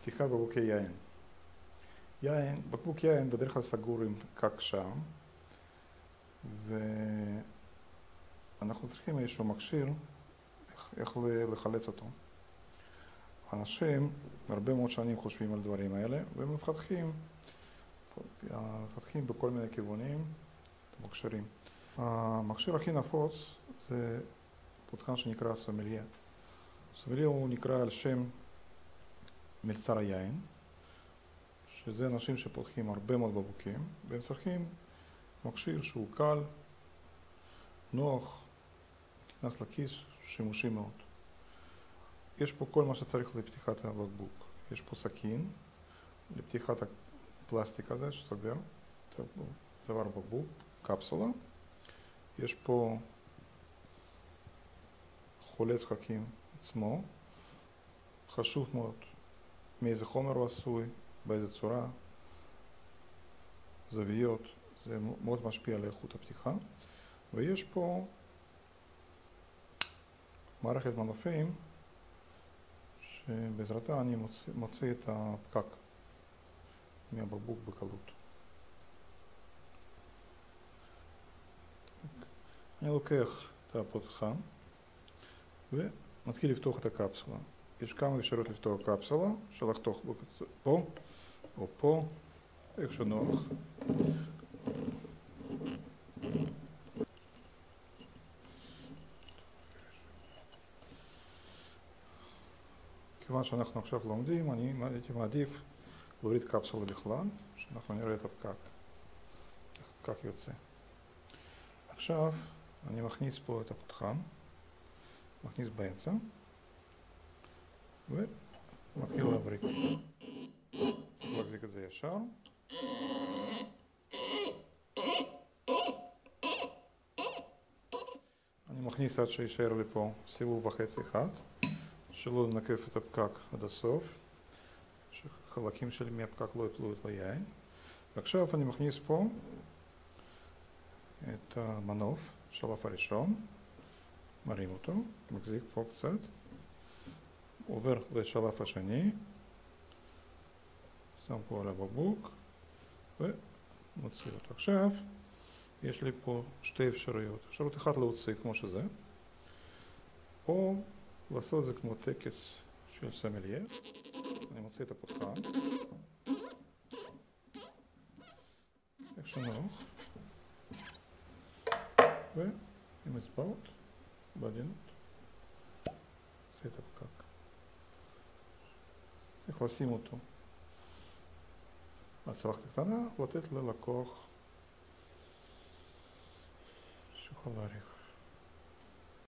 פתיחת בקבוקי יין. בקבוק יין בדרך כלל סגור עם פקק שם, ואנחנו צריכים איזשהו מכשיר איך לחלץ אותו. אנשים הרבה מאוד שנים חושבים על דברים האלה, והם מפתחים בכל מיני כיוונים את המכשירים. המכשיר הכי נפוץ זה פותחן שנקרא סומליה. סומליה הוא נקרא על שם מלצר היין, שזה אנשים שפותחים הרבה מאוד בקבוקים, והם צריכים מכשיר שהוא קל, נוח, נכנס לכיס, שימושי מאוד. יש פה כל מה שצריך לפתיחת הבקבוק. יש פה סכין לפתיחת הפלסטיק הזה שסוגר, צוואר בקבוק, קפסולה. יש פה חולץ פקקים עצמו, חשוב מאוד מאיזה חומר הוא עשוי, באיזה צורה, זוויות, זה מאוד משפיע על איכות הפתיחה. ויש פה מערכת מנופים שבעזרתה אני מוציא את הפקק מהבקבוק בקלות. אני לוקח את הפותחן ומתחיל לפתוח את הקפסולה. יש כמה אפשרויות לפתוח קפסולה, אפשר לחתוך פה או פה, איך שנוח. כיוון שאנחנו עכשיו לומדים, אני הייתי מעדיף להוריד קפסולה בכלל, שאנחנו נראה את הפקק, איך הפקק יוצא. עכשיו אני מכניס פה את הפותחן, מכניס באמצע, ומתחיל להבריק. צריך להחזיק את זה ישר. אני מכניס עד שישאר לי פה סיבוב וחצי אחד, שלא לנקף את הפקק עד הסוף, שחלקים שלי מהפקק לא יפלו את היין. ועכשיו אני מכניס פה את המנוף, שלב הראשון, מרים אותו, מחזיק פה קצת, עובר לשלב השני, שם פה על הבקבוק ומוציא אותו. עכשיו יש לי פה שתי אפשרויות. אפשרות אחת להוציא כמו שזה, או לעשות זה כמו טקס של סומליה. אני מוציא את הפותחן, איך שנוח, ועם אצבעות, בעדינות, מוציא את הפקק. צריך לשים אותו על צלחת קטנה, לתת ללקוח שיוכל להאריך.